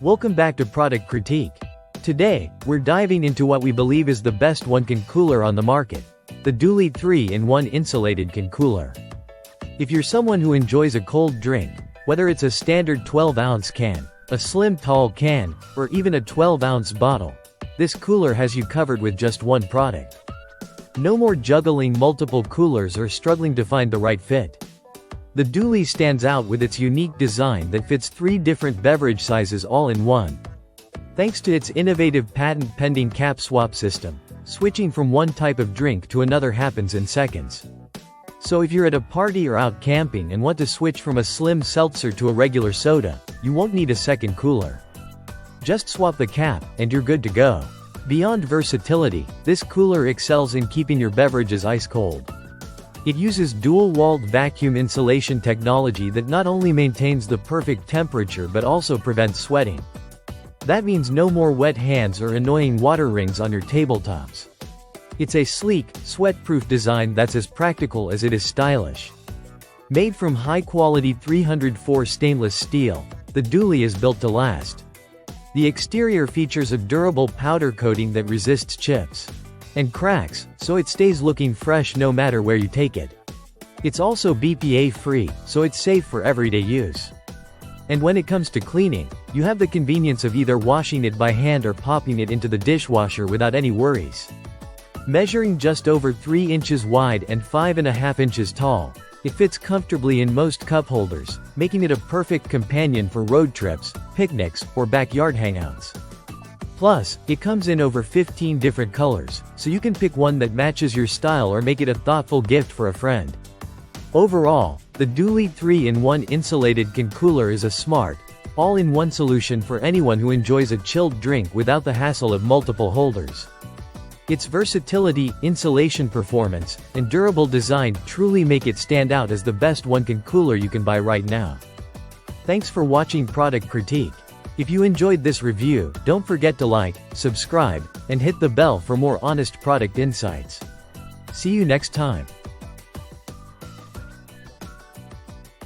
Welcome back to Product Critique. Today, we're diving into what we believe is the best one-can cooler on the market, the DUALIE 3-in-1 Insulated Can Cooler. If you're someone who enjoys a cold drink, whether it's a standard 12-ounce can, a slim tall can, or even a 12-ounce bottle, this cooler has you covered with just one product. No more juggling multiple coolers or struggling to find the right fit. The DUALIE stands out with its unique design that fits 3 different beverage sizes all in one. Thanks to its innovative patent-pending cap swap system, switching from one type of drink to another happens in seconds. So if you're at a party or out camping and want to switch from a slim seltzer to a regular soda, you won't need a second cooler. Just swap the cap, and you're good to go. Beyond versatility, this cooler excels in keeping your beverages ice cold. It uses dual-walled vacuum insulation technology that not only maintains the perfect temperature but also prevents sweating. That means no more wet hands or annoying water rings on your tabletops. It's a sleek, sweat-proof design that's as practical as it is stylish. Made from high-quality 304 stainless steel, the DUALIE is built to last. The exterior features a durable powder coating that resists chips and cracks, so it stays looking fresh no matter where you take it. It's also BPA-free, so it's safe for everyday use. And when it comes to cleaning, you have the convenience of either washing it by hand or popping it into the dishwasher without any worries. Measuring just over 3 inches wide and 5.5 inches tall, it fits comfortably in most cup holders, making it a perfect companion for road trips, picnics, or backyard hangouts. Plus, it comes in over 15 different colors, so you can pick one that matches your style or make it a thoughtful gift for a friend. Overall, the DUALIE 3-in-1 Insulated Can Cooler is a smart, all-in-one solution for anyone who enjoys a chilled drink without the hassle of multiple holders. Its versatility, insulation performance, and durable design truly make it stand out as the best one-can cooler you can buy right now. Thanks for watching Product Critique. If you enjoyed this review, don't forget to like, subscribe, and hit the bell for more honest product insights. See you next time.